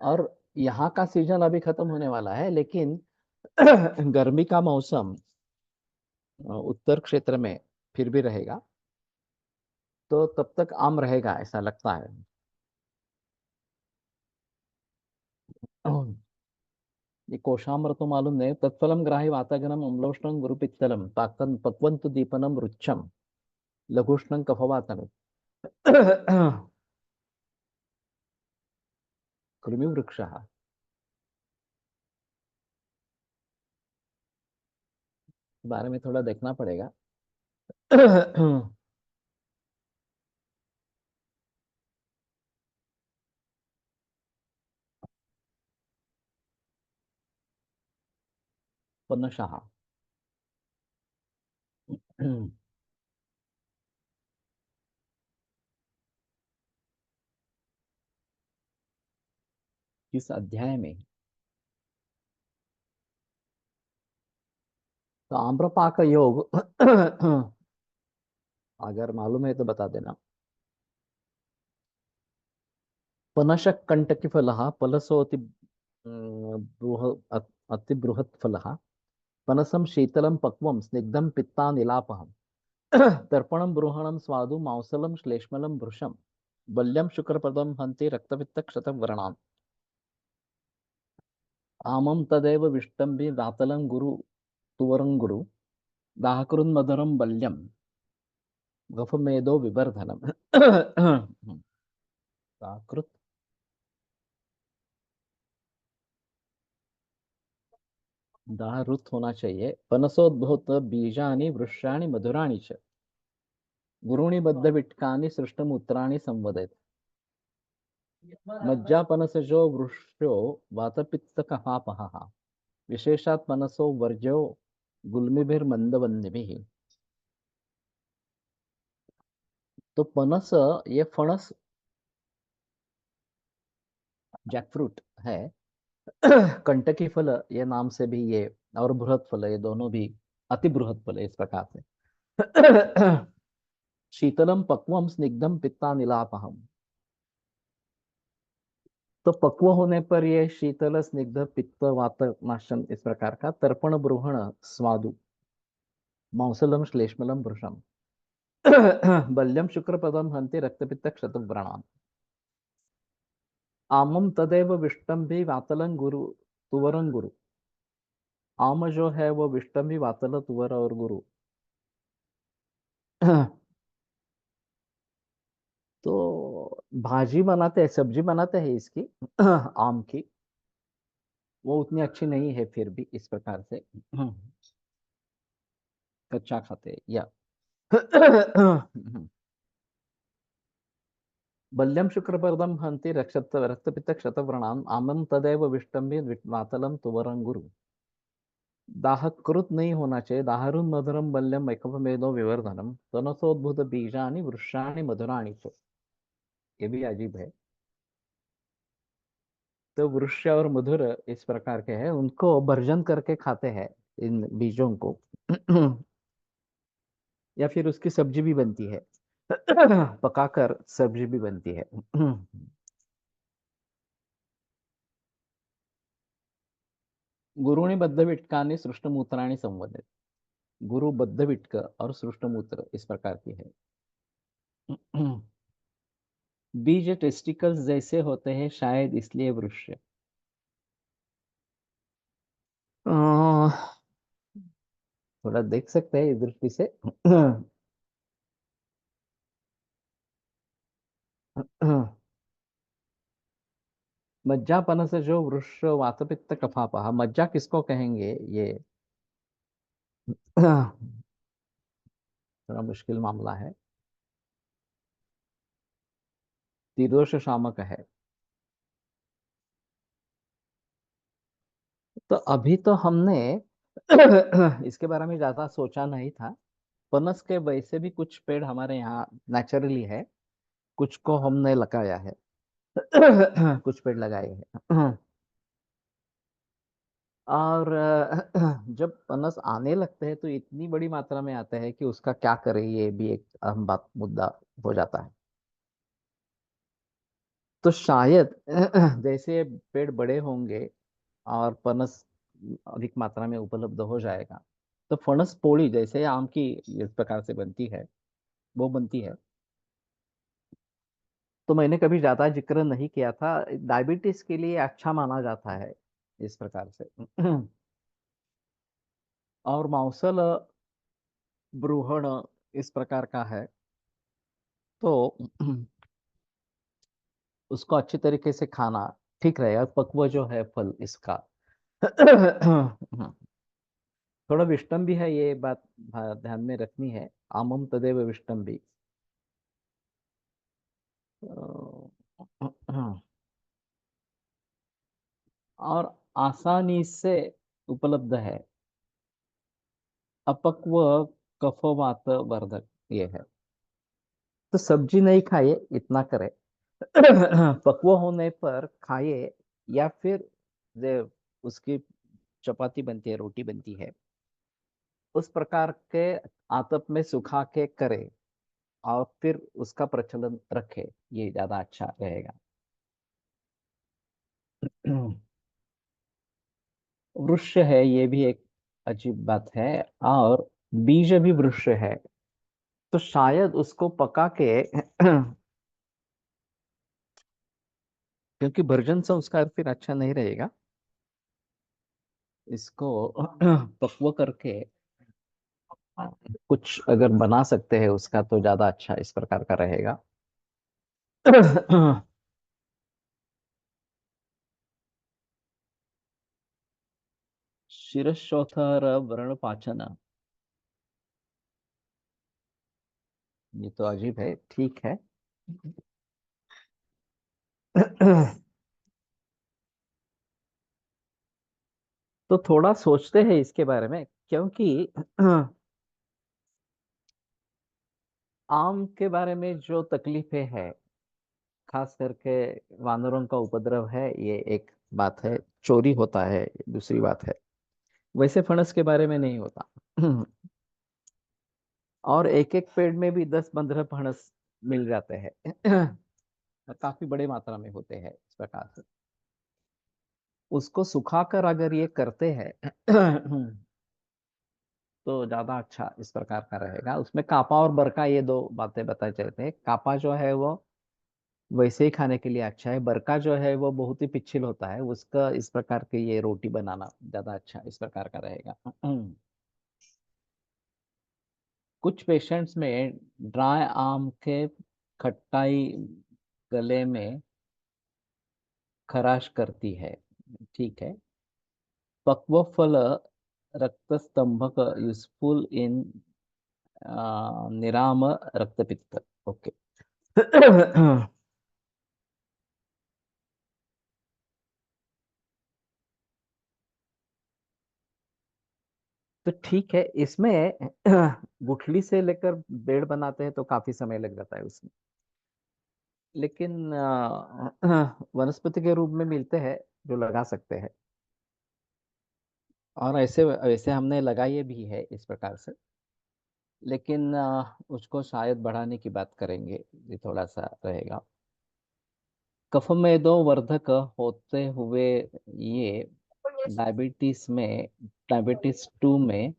और यहाँ का सीजन अभी खत्म होने वाला है लेकिन गर्मी का मौसम उत्तर क्षेत्र में फिर भी रहेगा। तो तब तक आम रहेगा ऐसा लगता है। ये कोशाम्र तो मालूम नहीं। तत्फलम ग्राहि वातागनम अम्लोष्णं गुरुपित्तलम पाकन पक्वन्तु दीपनम रुच्छम लघुष्णं कफवातनम। कृमि वृक्षः। बारे में थोड़ा देखना पड़ेगा। पनशः। किस अध्याय में? तो आम्रपाक योग अगर मालूम है तो बता देना। पनशक कंटकी फलः पलसोति अतिबृहत् फलः पनसं शीतलं पक्वं स्निग्धं पित्तानिलापहम्। तर्पणं ब्रूहणं स्वादु मांसलं श्लेष्मलं भृशं बल्यं शुक्रपदं हन्ति रक्तपित्तक्षतं व्रणाम्। आमं तदेव विष्टम्बि दातलं गुरु तुवरं गुरु दाहकृन्मधुरं बल्यं गफमेदो विवर्धनम्। दाकृत दाहरुत होना चाहिए। पनसोद्भूत बीजानि वृक्षाणि मधुराणि च गुरूणि बद्धविट्कानि सृष्टमूत्राणि संवदेत्। मज्जापनसजो वृक्षो वातपित्तकफापहः विशेषात् मनसो वर्ज्यो गुल्मिभिर्मन्दवन्निभिः। तो पनस ये फणस जैकफ्रूट है। कंटकी फल ये नाम से भी ये और बृहत फल ये दोनों भी अति बृहत फल है इस प्रकार से। शीतलम पक्वम स्निग्धम पित्तानिलापहम। तो पक्व होने पर ये शीतल स्निग्ध पित्त वात नाशन इस प्रकार का तर्पण ब्रूहण स्वादु मांसलम श्लेष्मलम भृशम बल्यम शुक्रपदम हंति रक्तपित्त क्षतव्रणाम। आमम तदेव विष्टम भी वातलं गुरु तुवरं गुरु। आम जो है वो विष्टम भी वातल तुवर और गुरु। तो भाजी बनाते हैं, सब्जी बनाते हैं इसकी आम की, वो उतनी अच्छी नहीं है फिर भी इस प्रकार से कच्चा खाते हैं या बल्यम शुक्रपरदम हंति रक्षत रक्तपित्त क्षतव्रणाम आमम तदेव विष्टम भी वातलम तुवरं गुरु। दाह कृत नहीं होना चाहिए। दाहरुन मधुरम बल्यम एकमेदो विवर्धनम तनसोद्भूत बीजानि वृक्षाणि मधुराणि च। ये भी अजीब है। तो वृक्ष और मधुर इस प्रकार के हैं, उनको भर्जन करके खाते हैं इन बीजों को या फिर उसकी सब्जी भी बनती है पकाकर सब्जी भी बनती है गुरुणी बद्धविटकानि सृष्टमूत्राणि संवदित। गुरु बद्धविटक और सृष्टमूत्र इस प्रकार की है बीज टेस्टिकल्स जैसे होते हैं शायद इसलिए वृक्ष। थोड़ा देख सकते हैं इस दृष्टि से मज्जापन से जो वृक्ष वातपित्त कफापा, मज्जा किसको कहेंगे ये थोड़ा मुश्किल मामला है। त्रिदोष शामक है। तो अभी तो हमने इसके बारे में ज्यादा सोचा नहीं था। पनस के वैसे भी कुछ पेड़ हमारे यहाँ नेचुरली है, कुछ को हमने लगाया है कुछ पेड़ लगाए हैं और जब पनस आने लगते हैं तो इतनी बड़ी मात्रा में आता है कि उसका क्या करें, ये भी एक अहम बात मुद्दा हो जाता है। तो शायद जैसे पेड़ बड़े होंगे और पनस अधिक मात्रा में उपलब्ध हो जाएगा, तो फणस पोड़ी जैसे आम की इस प्रकार से बनती है, वो बनती है। तो मैंने कभी ज्यादा जिक्र नहीं किया था। डायबिटीज के लिए अच्छा माना जाता है इस प्रकार से और मांसल ब्रूहण इस प्रकार का है, तो उसको अच्छी तरीके से खाना ठीक रहेगा। पक्व जो है फल इसका थोड़ा विष्टम भी है, ये बात ध्यान में रखनी है। आमम तदेव विष्टम भी और आसानी से उपलब्ध है। अपक्व कफवात वर्धक ये है। तो सब्जी नहीं खाइए, इतना करे पक्व होने पर खाइए, या फिर जो उसकी चपाती बनती है, रोटी बनती है, उस प्रकार के आतप में सुखा के करे और फिर उसका प्रचलन रखे, ये ज्यादा अच्छा रहेगा वृक्ष है, ये भी एक अजीब बात है। और बीज भी वृक्ष है, तो शायद उसको पका के क्योंकि भर्जन संस्कार फिर अच्छा नहीं रहेगा, इसको पक्व करके कुछ अगर बना सकते हैं उसका तो ज्यादा अच्छा इस प्रकार का रहेगा शिरश्चौथर वर्ण पाचन, ये तो अजीब है, ठीक है तो थोड़ा सोचते हैं इसके बारे में, क्योंकि आम के बारे में जो तकलीफें है, खास करके वानरों का उपद्रव है, ये एक बात है। चोरी होता है, दूसरी बात है। वैसे फणस के बारे में नहीं होता और एक एक पेड़ में भी 10-15 फणस मिल जाते हैं काफी बड़े मात्रा में होते हैं इस प्रकार से। उसको सुखाकर अगर ये करते हैं तो ज्यादा अच्छा इस प्रकार का रहेगा। उसमें कापा और बरका ये दो बातें बताई चलते हैं। कापा जो है वो वैसे ही खाने के लिए अच्छा है। बरका जो है वो बहुत ही पिच्छल होता है, उसका इस प्रकार के ये रोटी बनाना ज्यादा अच्छा इस प्रकार का रहेगा। कुछ पेशेंट्स में ड्राई आम के खट्टाई गले में खराश करती है। ठीक है। पक्व फल रक्तस्तंभक यूजफुल इन निराम रक्तपित्त। ओके। तो ठीक है, इसमें गुठली से लेकर बेड बनाते हैं तो काफी समय लग जाता है उसमें, लेकिन वनस्पति के रूप में मिलते हैं जो लगा सकते हैं, और ऐसे वैसे हमने लगाए भी है इस प्रकार से। लेकिन उसको शायद बढ़ाने की बात करेंगे, ये थोड़ा सा रहेगा। कफमेदो वर्धक होते हुए ये डायबिटीज 2 में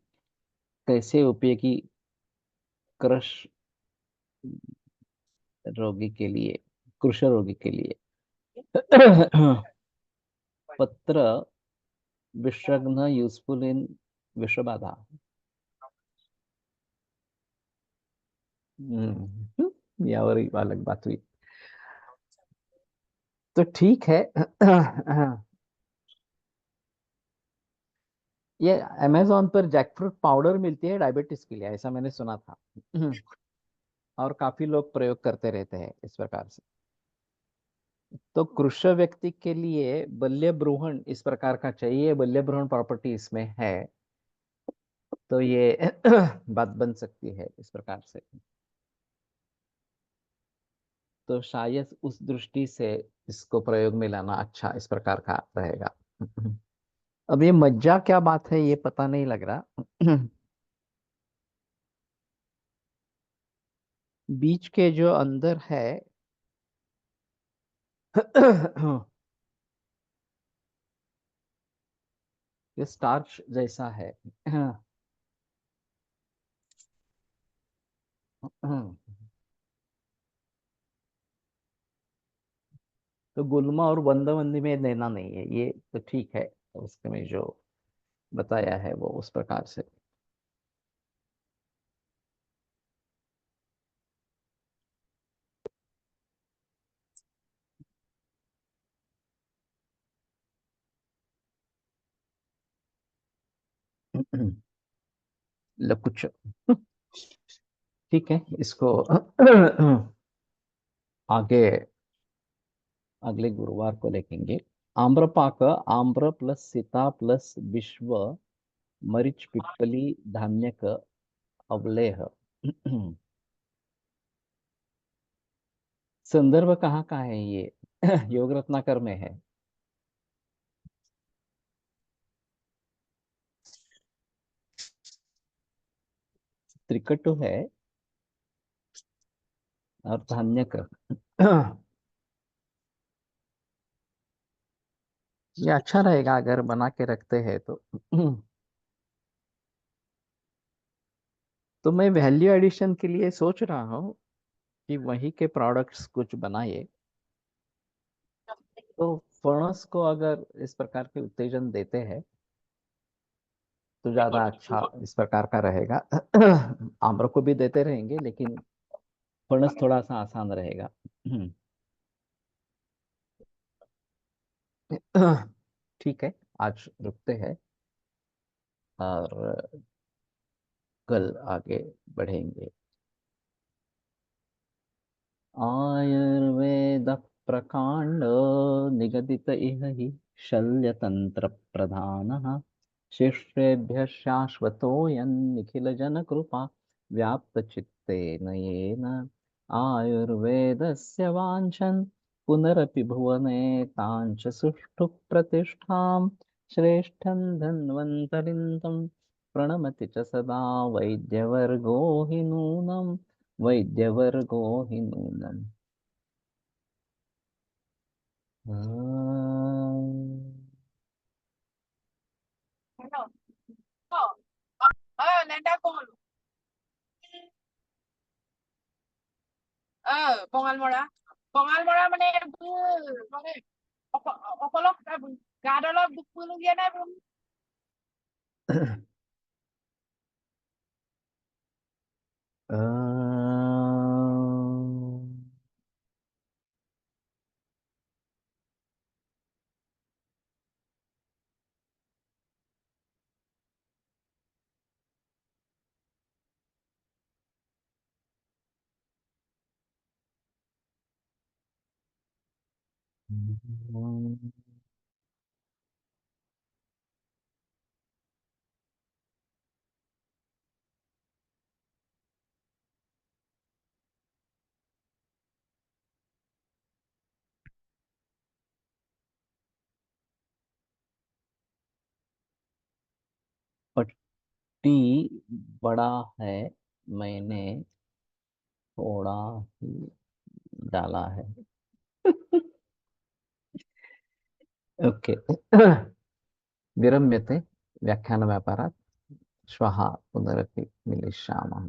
कैसे उपयोगी, क्रश रोगी के लिए, कृश रोगी के लिए। पत्र विषघ्न यूजफुल इन विषबाधा। यावर ही अलग बात हुई। तो ठीक है। ये अमेजोन पर जैकफ्रूट पाउडर मिलती है डायबिटीज के लिए, ऐसा मैंने सुना था। और काफी लोग प्रयोग करते रहते हैं इस प्रकार से। तो कृष्ण व्यक्ति के लिए बल्य ब्रूहण इस प्रकार का चाहिए, बल्य ब्रूहण प्रॉपर्टी इसमें है, तो ये बात बन सकती है इस प्रकार से। तो शायद उस दृष्टि से इसको प्रयोग में लाना अच्छा इस प्रकार का रहेगा। अब ये मज्जा क्या बात है ये पता नहीं लग रहा। बीच के जो अंदर है, ये स्टार्च जैसा है। तो गुलमा और बंदवंदी में देना नहीं है ये, तो ठीक है। तो उसके में जो बताया है वो उस प्रकार से। लकुच। ठीक है, इसको आगे अगले गुरुवार को लेखेंगे। आम्रपाक, आम्र प्लस सीता प्लस विश्व, मरीच पिप्पली धान्यक अवलेह। संदर्भ कहाँ का है ये? योग रत्नाकर में है। त्रिकटु है और धान्यक। ये अच्छा रहेगा अगर बना के रखते हैं तो। तो मैं वैल्यू एडिशन के लिए सोच रहा हूँ कि वही के प्रोडक्ट्स कुछ बनाए, तो फर्नेस को अगर इस प्रकार के उत्तेजन देते हैं तो ज्यादा अच्छा इस प्रकार का रहेगा। आम्र को भी देते रहेंगे लेकिन फर्नेस थोड़ा सा आसान रहेगा। ठीक है, आज रुकते हैं और कल आगे बढ़ेंगे। आयुर्वेद प्रकांड निगदित इह हि शल्यतंत्र प्रधानः, शिष्येभ्यः शाश्वतोऽयं निखिल जन कृपा व्याप्त चित्तेन येन। आयुर्वेदस्य वाञ्छन् पुनरपि भुवने ताञ्च सुष्ठु प्रतिष्ठां, श्रेष्ठं धन्वन्तरिं तं प्रणमति च सदा वैद्यवर्गो हि नूनम्, वैद्यवर्गो हि नूनम्। Ano? Oh, nanda ko. Pongan mo na. Pengal mana mana opolok gak ada lah buku lu ya na belum. पट्टी बड़ा है, मैंने थोड़ा ही डाला है। ओके। विरम्यते व्याख्यानव्यापारात्। श्वः पुनरपि मिलिष्यामः।